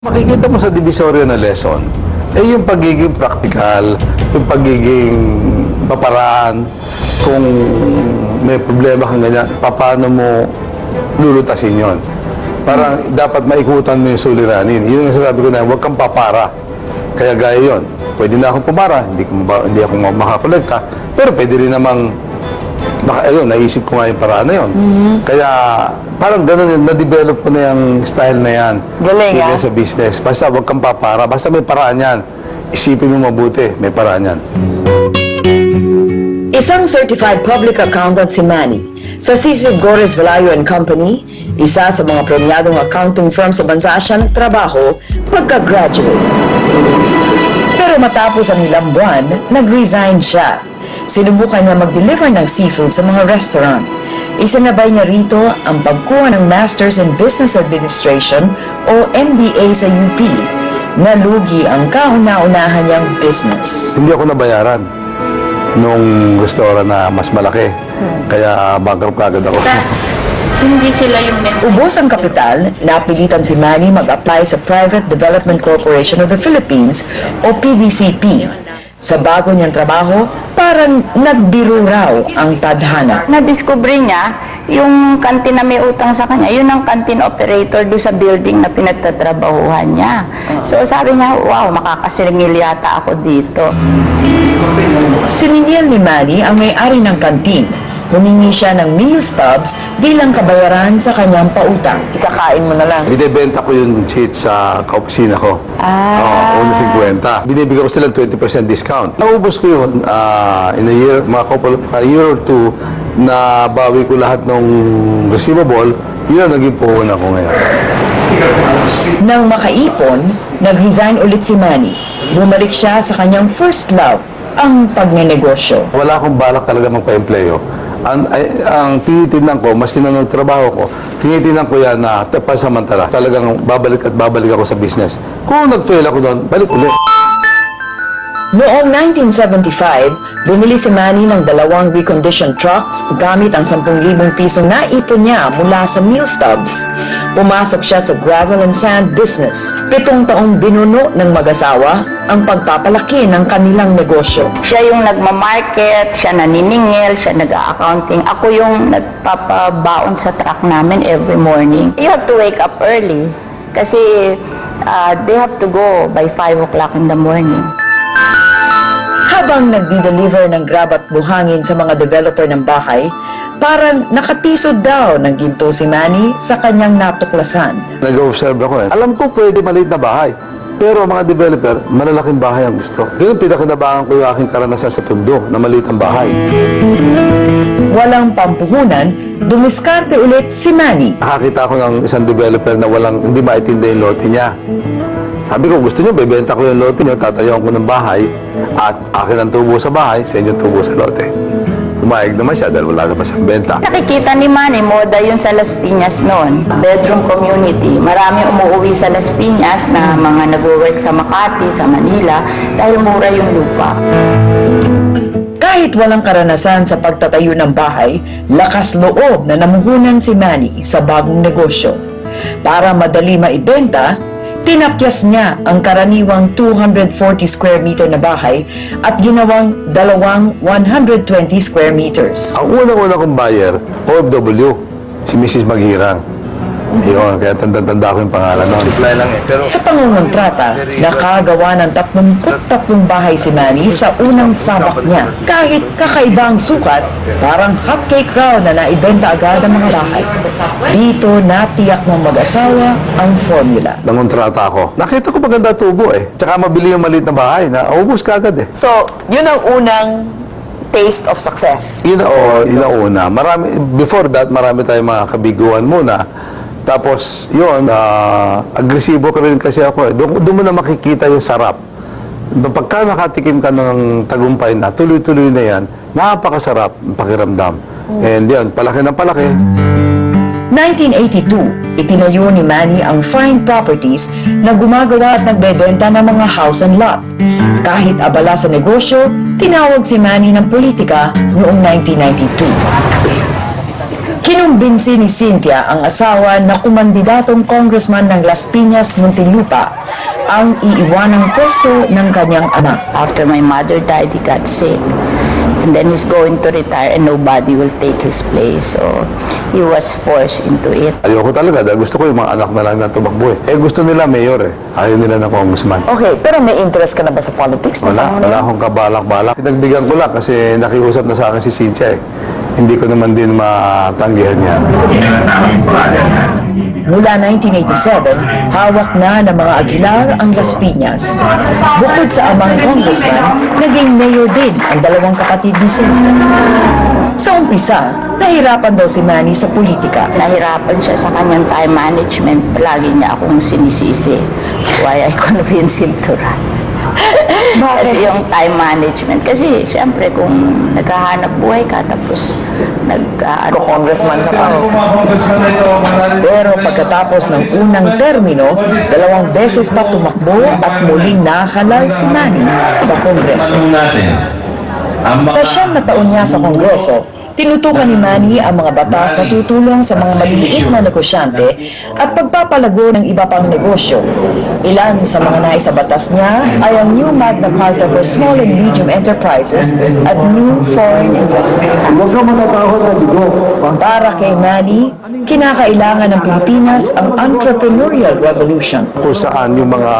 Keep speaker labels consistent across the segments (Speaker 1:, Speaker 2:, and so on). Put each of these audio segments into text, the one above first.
Speaker 1: Makikita mo sa divisoryo na lesson, yung pagiging practical, yung pagiging paparaan, kung may problema kang ganyan, paano mo lulutasin yon. Parang dapat maikutan mo yung suliranin. Yun yung sabi ko na, huwag kang papara. Kaya gaya yun. Pwede na akong pumara, hindi ako makakolekta, pero pwede rin namang, naisip ko nga yung paraan na yun. Kaya parang gano'n yun, na-develop ko na yung style na yan.
Speaker 2: Galing,
Speaker 1: yan sa business. Basta huwag kang papara, basta may paraan yan. Isipin mo mabuti, may paraan yan.
Speaker 2: Isang certified public accountant si Manny. Sa Sisig Gores Velayo and Company, isa sa mga premiadong accounting firm sa bansa siya nagtrabaho pagka-graduate. Pero matapos ang ilang buwan, nag-resign siya. Sinubukan niya mag-deliver ng seafood sa mga restaurant. Isinabay niya rito ang pagkuha ng Masters in Business Administration o MBA sa UP. Nalugi ang kauna-unahan niyang business.
Speaker 1: Hindi ako nabayaran nung restaurant na mas malaki. Kaya bankrupt agad ako.
Speaker 3: Hindi sila yung
Speaker 2: Ubos ang kapital, napilitan si Manny mag-apply sa Private Development Corporation of the Philippines o PDCP. Sa bago niyang trabaho, parang nagbiro raw ang tadhana.
Speaker 3: na-discover niya, yung kantin na may utang sa kanya, yun ang kantin operator do sa building na pinagtatrabahuhan niya. So sabi niya, wow, makakasingil yata ako dito.
Speaker 2: Siningil ni Manny ang may-ari ng kantin. Humingi siya ng meal stubs bilang kabayaran sa kanyang pautang. Ikakain mo na lang.
Speaker 1: Binibenta ko yung seat sa kaopisina ko. Oo, 1.50. Binibigyan ko sila 20% discount. Naubos ko yun in a year, a year or two, na bawi ko lahat ng receivable. Yun ang naging puhunan ko ngayon.
Speaker 2: Nang makaipon, nag-resign ulit si Manny. Bumalik siya sa kanyang first love, ang pagnenegosyo.
Speaker 1: Wala akong balak talaga magpa-empleyo. Ang tinitingnan ko, maski na nagtrabaho ko, tinitingnan ko yan na pansamantala. Talagang babalik at babalik ako sa business. Kung nag-fail ako doon, balik ulit.
Speaker 2: Noong 1975, bumili si Manny ng 2 reconditioned trucks gamit ang 10,000 pisong naipon niya mula sa meal stubs. Pumasok siya sa gravel and sand business. 7 taong binuno ng mag-asawa ang pagpapalaki ng kanilang negosyo.
Speaker 3: Siya yung nagmamarket, siya naniningil, siya nag-accounting. Ako yung nagpapabaon sa truck namin every morning. You have to wake up early kasi they have to go by 5 o'clock in the morning.
Speaker 2: Habang nagdi-deliver ng grab at buhangin sa mga developer ng bahay, parang nakatisod daw ng ginto si Manny sa kanyang natuklasan.
Speaker 1: Nag-observe ako eh. Alam ko pwede maliit na bahay. Pero mga developer, malalaking bahay ang gusto. Yun ang pinakinabangan ko yung aking karanasan sa Tondo, na maliit ang bahay.
Speaker 2: Walang pampuhunan, dumiskarte ulit si Manny.
Speaker 1: Nakakita ko ng isang developer na hindi maintindihan yung lote niya. Sabi ko, gusto niyo, bebenta ko yung lote niyo, tatayuan ko ng bahay, at akin ang tubo sa bahay, sa inyo tubo sa lote. Umayag naman siya dahil wala naman siyang benta.
Speaker 3: Nakikita ni Manny, moda yun sa Las Piñas noon. Bedroom community. Marami umuwi sa Las Piñas na mga nag-work sa Makati, sa Manila, dahil mura yung lupa.
Speaker 2: Kahit walang karanasan sa pagtatayo ng bahay, lakas loob na namuhunan si Manny sa bagong negosyo. Para madali maibenta, tinapyas niya ang karaniwang 240 square meter na bahay at ginawang 2 120 square meters.
Speaker 1: Ang unang-una kong buyer, OFW, si Mrs. Maghirang. Yun, kaya tanda-tanda ko yung pangalan nun. Reply lang eh. Pero
Speaker 2: Sa pangungontrata, nakagawa ng 33 bahay si Manny sa unang sabak niya. Kahit kakaibang sukat, parang hotcake raw na naibenta agad ang mga bahay. Dito natiyak ng mag-asawa ang formula.
Speaker 1: nangontrata ako. Nakita ko maganda tubo eh. Tsaka mabili yung maliit na bahay na ubus ka agad eh.
Speaker 2: So, yun ang unang taste of success.
Speaker 1: Yun ang una. Before that, marami tayong mga kabiguan muna. Tapos, yun, agresibo ka rin kasi ako eh. Doon mo na makikita yung sarap. Pagka nakatikim ka ng tagumpay na, tuloy-tuloy na yan, napakasarap ang pakiramdam. And yan, palaki ng palaki.
Speaker 2: 1982, itinayo ni Manny ang Fine Properties na gumagawa at nagbebenta ng mga house and lot. Kahit abala sa negosyo, tinawag si Manny ng politika noong 1992. Kinumbinsi ni Cynthia ang asawa na kumandidatong congressman ng Las Piñas, Muntinlupa ang iiwanang pwesto ng kanyang ama.
Speaker 3: After my mother died, he got sick. And then he's going to retire and nobody will take his place. So he was forced into it.
Speaker 1: Ayoko talaga dahil gusto ko yung mga anak na lang na tumakbo eh. Gusto nila mayor eh. Ayaw nila ng congressman.
Speaker 2: Okay, pero may interest ka na ba sa politics?
Speaker 1: Wala akong kabalak-balak. Pinagbigyan ko lang kasi nakiusap na sa akin si Cynthia eh. Hindi ko naman din matanggihan yan.
Speaker 2: Mula 1987, hawak na ng mga Aguilar ang Las Piñas. Bukod sa amang congressman, naging mayor din ang dalawang kapatid ni Cynthia. Sa umpisa, nahirapan daw si Manny sa politika.
Speaker 3: Nahirapan siya sa kanyang time management. Lagi niya akong sinisisi why I convinced him to run. Kasi yung time management. Kasi, siyempre, kung naghahanap buhay ka, tapos
Speaker 2: Congressman ka pa. Pero pagkatapos ng unang termino, 2 beses pa tumakbo at muling nakahalal si Manny sa Kongreso. Sa 9 na taon niya sa Kongreso, tinutukan ni Manny ang mga batas na tutulong sa mga maliliit na negosyante at pagpapalago ng iba pang negosyo. Ilan sa mga naisabatas niya ay ang New Magna Carta for Small and Medium Enterprises at New Foreign Investments Act. Para kay Manny, kinakailangan ng Pilipinas ang entrepreneurial revolution.
Speaker 1: Kung saan yung mga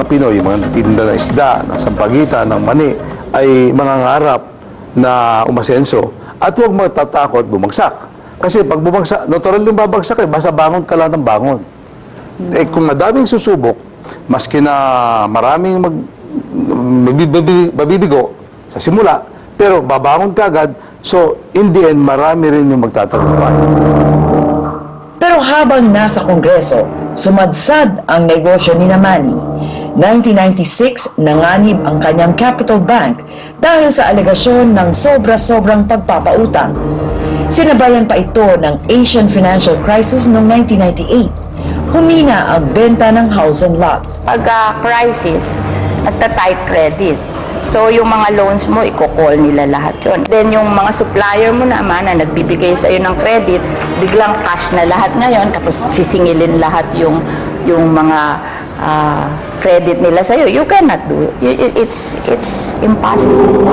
Speaker 1: Pinoy, yung mga tinda ng isda, ng sampagitan, ng mani, ay mangangarap na umasenso at huwag magtatakot bumagsak. Kasi pag bumagsak, natural yung babagsak eh, basta bangon ka lang ng bangon. Kung madaming susubok, maski na maraming mabibigo sa simula, pero babangon ka agad, so in the end, marami rin yung magtatagumpay.
Speaker 2: Pero habang nasa Kongreso, sumadsad ang negosyo ni Manny. 1996, nanganib ang kanyang Capital Bank dahil sa alegasyon ng sobra-sobrang pagpapautang. Sinabayan pa ito ng Asian Financial Crisis noong 1998. Humina ang benta ng house and lot.
Speaker 3: Pagka-crisis, nagta-tight credit. So, yung mga loans mo, i-call nila lahat yun. Then, yung mga supplier mo naman na nagbibigay sa iyo ng credit, biglang cash na lahat ngayon, tapos sisingilin lahat yung mga credit nila sa iyo. You cannot do it. It's impossible.